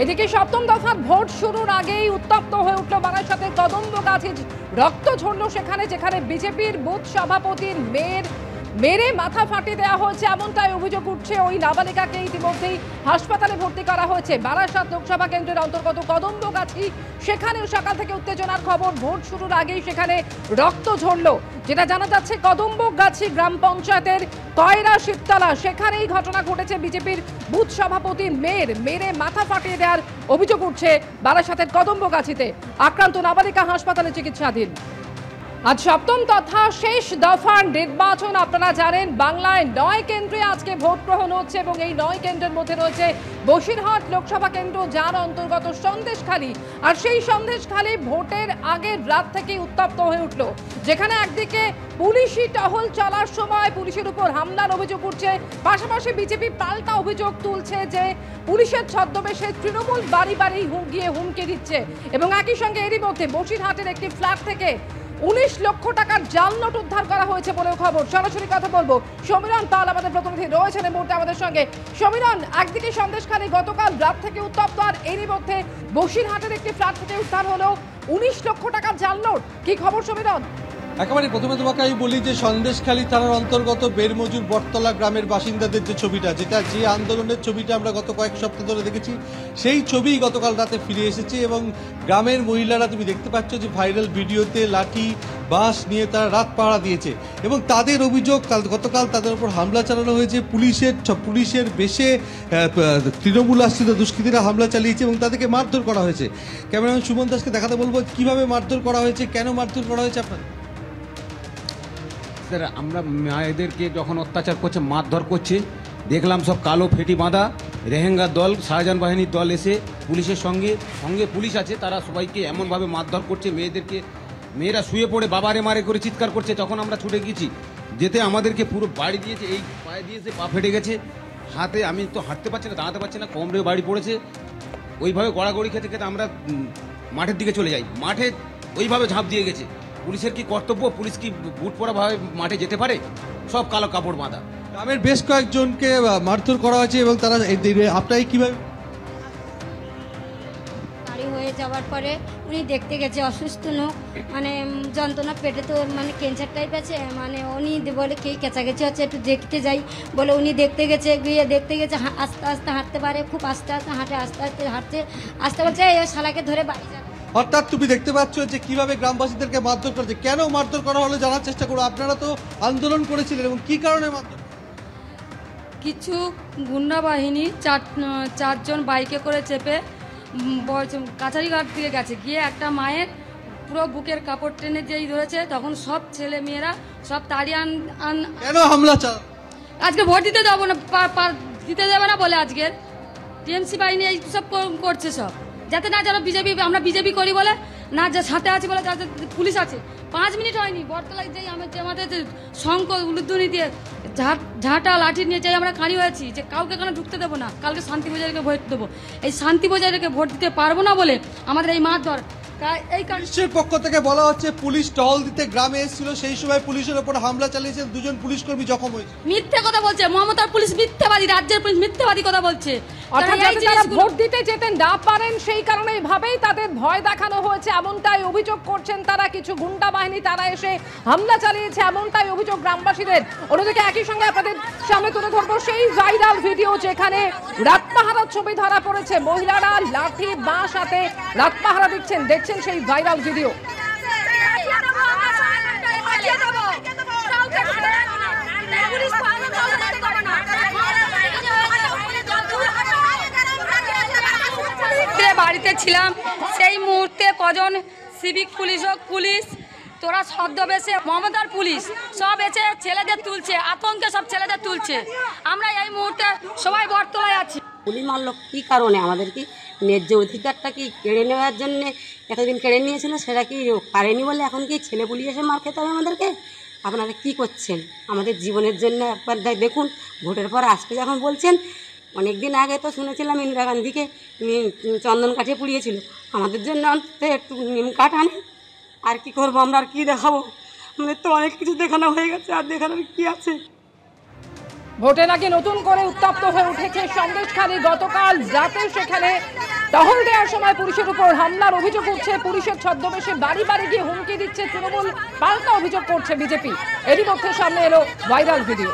এদিকে সপ্তম দফার ভোট শুরুর আগেই উত্তপ্ত হয়ে উঠল বারাসাতের কদম্বগাছি। রক্ত ঝরল সেখানে, যেখানে বিজেপির বুথ সভাপতির মেয়ের মেরে মাথা ফাটিয়ে দেওয়া হয়েছে, এমনটাই অভিযোগ উঠছে। ওই নাবালিকাকে ইতিমধ্যেই হাসপাতালে ভর্তি করা হয়েছে। বারাসাত লোকসভা কেন্দ্রের অন্তর্গত কদম্বগাছি, সেখানেও সকাল থেকে উত্তেজনার খবর। ভোট শুরুর আগেই সেখানে রক্ত ঝরল। যেটা জানা যাচ্ছে, কদম্বগাছি গ্রাম পঞ্চায়েতের কয়রা শিবতলা, সেখানেই ঘটনা ঘটেছে। বিজেপির বুথ সভাপতির মেয়ের মেরে মাথা ফাটিয়ে দেওয়ার অভিযোগ উঠছে বারাসাতের কদম্বগাছিতে। আক্রান্ত নাবালিকা হাসপাতালে চিকিৎসাধীন। আজ সপ্তম তথা শেষ দফার নির্বাচন। আপনারা জানেন, বাংলায় 9 কেন্দ্রে আজকে ভোট গ্রহণ হচ্ছে এবং এই 9 কেন্দ্রের মধ্যে রয়েছে বসিরহাট লোকসভা কেন্দ্র, যার অন্তর্গত সন্দেশখালী। আর সেই সন্দেশখালী ভোটের আগের রাত থেকে উত্তপ্ত হয়ে উঠল, যেখানে একদিকে পুলিশি টহল চলার সময় পুলিশের উপর হামলার অভিযোগ উঠছে, পাশাপাশি বিজেপি পাল্টা অভিযোগ তুলছে যে পুলিশের ছদ্মবেশে তৃণমূল বাড়ি বাড়ি গিয়ে হুমকি দিচ্ছে। এবং একই সঙ্গে এরই মধ্যে বসিরহাটের একটি ফ্ল্যাট থেকে 19 লক্ষ টাকার জাল নোট উদ্ধার করা হয়েছে বলেও খবর। সরাসরি কথা বলবো, সমীরণ পাল আমাদের প্রতিনিধি রয়েছেন এই মুহূর্তে আমাদের সঙ্গে। সমীরণ, একদিকে সন্দেশখালী গতকাল রাত থেকে উত্তপ্ত, আর এরই মধ্যে বসিরহাটের একটি ফ্ল্যাট থেকে উদ্ধার হলো 19 লক্ষ টাকার জাল নোট। কি খবর সমীরণ? একেবারে প্রথমে তোমাকে আমি বলি যে সন্দেশখালী থানার অন্তর্গত বেরমজুর বটতলা গ্রামের বাসিন্দাদের যে ছবিটা, যে আন্দোলনের ছবিটা আমরা গত কয়েক সপ্তাহ ধরে দেখেছি, সেই ছবি গতকাল রাতে ফিরে এসেছে। এবং গ্রামের মহিলারা, তুমি দেখতে পাচ্ছ যে ভাইরাল ভিডিওতে লাঠি বাঁশ নিয়ে তারা রাত পাহারা দিয়েছে। এবং তাদের অভিযোগ, গতকাল তাদের উপর হামলা চালানো হয়েছে। পুলিশের বেশে তৃণমূল আশ্রিত দুষ্কৃতীরা হামলা চালিয়েছে এবং তাদেরকে মারধর করা হয়েছে। ক্যামেরাম্যান সুমন দাসকে দেখাতে বলবো কিভাবে মারধর করা হয়েছে, কেন মারধর করা হয়েছে আপনার। স্যার, আমরা মায়েদেরকে যখন অত্যাচার করছে, মারধর করছে, দেখলাম সব কালো ফেটি বাঁধা রেহেঙ্গার দল, শাহজাহান বাহিনীর দল এসে পুলিশের সঙ্গে পুলিশ আছে, তারা সবাইকে এমনভাবে মারধর করছে মেয়েদেরকে। মেয়েরা শুয়ে পড়ে বাবারে মারে করে চিৎকার করছে। তখন আমরা ছুটে গেছি, যেতে আমাদেরকে পুরো বাড়ি দিয়েছে, এই পায়ে দিয়েছে, পা ফেটে গেছে, হাতে আমি তো হাঁটতে পারছি না, দাঁড়াতে পারছি না, কোমরে বাড়ি পড়েছে। ওইভাবে গড়াগড়ি খেতে খেতে আমরা মাঠের দিকে চলে যাই। মাঠে ওইভাবে ঝাঁপ দিয়ে গেছে। পুলিশের কি কর্তব্য? পুলিশ কি বুট পরা ভাবে মাঠে যেতে পারে? সব কালো কাপড় বাঁধা। গ্রামের বেশ কয়েকজনকে মারধর করা হয়েছে এবং তারা আপনাকে কিভাবে গাড়ি হয়ে যাওয়ার পরে উনি দেখতে গেছে, অসুস্থ লোক, মানে যন্ত্রণা পেটে তো মানে ক্যান্সার টাইপ আছে, মানে উনি বলে কে কেঁচাকেচি হচ্ছে, একটু দেখতে যাই বলে উনি দেখতে গেছে। গিয়ে দেখতে গেছে আস্তে আস্তে হাঁটতে পারে, খুব আস্তে আস্তে হাঁটে, আস্তে আস্তে হাঁটছে, আস্তে বলছে এই শালাকে ধরে বাড়ি যাবে। অর্থাৎ তুমি দেখতে পাচ্ছ যে কিভাবে গ্রামবাসীদেরকে মারধর করেছে। কেন মারধর করা হলো জানার চেষ্টা করো। আপনারা তো আন্দোলন করেছিলেন এবং কি কারণে মারধর? কিছু গুন্ডা বাহিনী চারজন বাইকে করে চেপে কাছারিঘাট দিয়ে গেছে, গিয়ে একটা মায়ের পুরো বুকের কাপড় টেনে যেই ধরেছে, তখন সব ছেলে মেয়েরা সব তাড়িয়ে কেন হামলা চালানো? আজকে ভোট দিতে যাবো না, দিতে যাবে না বলে আজকে টিএমসি বাহিনী এই সব করছে, সব যাতে না যেন বিজেপি, আমরা বিজেপি করি বলে না, যে সাথে আছে বলে যাতে পুলিশ আছে। 5 মিনিট হয়নি, বটতলায় যেই আমাদের শঙ্খ উলুধ্বনি দিয়ে ঝাঁটা লাঠি নিয়ে যাই আমরা কাঁড়ি হয়েছি যে কাউকে কেন ঢুকতে দেবো না, কালকে শান্তিবাজারকে ভোট দেবো। এই শান্তিবাজারকে ভোট দিতে পারবো না বলে আমাদের এই মারধর। পুলিশের পক্ষ থেকে বলা হচ্ছে পুলিশ টহল দিতে গ্রামে এসেছিল, সেই সময় পুলিশের উপর হামলা চালিয়েছে, 2 পুলিশ কর্মী জখম হয়েছে। মিথ্যে কথা বলছে মমতার পুলিশ, মিথ্যাবাদী, রাজ্যের পুলিশ মিথ্যাবাদী কথা বলছে। অর্থাৎ যারা ভোট দিতে যেতে না পারেন সেই কারণে ভাবেই তাদের ভয় দেখানো হয়েছে, এমনটাই অভিযোগ করছেন তারা। কিছু গুন্ডা বাহিনী তারা এসে হামলা চালিয়েছে, এমনটাই অভিযোগ গ্রামবাসীদের। অন্যদিকে একই সঙ্গে আপনাদের সামনে তুলে ধরবো সেই ভাইরাল ভিডিও, যেখানে রাত পাহারার ছবি ধরা পড়েছে। মহিলারা লাঠি বাঁশ হাতে রাত পাহারা দিচ্ছেন, দেখছেন সেই ভাইরাল ভিডিও। বাড়িতে ছিলাম সেই মুহূর্তে কজন সিভিক পুলিশ তোরা ছদ্মবেশে মমতার পুলিশ সব এসে ছেলেদের তুলছে, আতঙ্কে সব ছেলেদের তুলছে। আমরা এই মুহূর্তে সবাই বটতলায় আছি। গুলি মারলো কী কারণে? আমাদের কি ন্যায্য অধিকারটা কি কেড়ে নেওয়ার জন্যে এতদিন কেড়ে নিয়েছিল, সেটা কি পারেনি বলে এখন কি ছেলে পুলিশ এসে মার খেতে হবে আমাদেরকে? আপনারা কি করছেন আমাদের জীবনের জন্য? একবার দেখুন, ভোটের পর আজকে যখন বলছেন, অনেক দিন আগে তো শুনেছিলাম ইন্দিরা গান্ধীকে চন্দন কাঠে পুড়িয়েছিল, আমাদের জন্য অন্তত একটু নিম কাঠ আনে। আর কি করবো আমরা, আর কি দেখাবো? আমাদের তো অনেক কিছু দেখানো হয়ে গেছে, আর দেখানোর কি আছে? ভোটের আগে নতুন করে উত্তপ্ত হয়ে উঠেছে সন্দেশখালী। গতকাল রাতে সেখানে টহল দেওয়ার সময় পুলিশের উপর হামলার অভিযোগ উঠছে। পুলিশের ছদ্মবেশে বাড়ি বাড়ি গিয়ে হুমকি দিচ্ছে তৃণমূল, পাল্টা অভিযোগ করছে বিজেপি। এরই মধ্যে সামনে এলো ভাইরাল ভিডিও।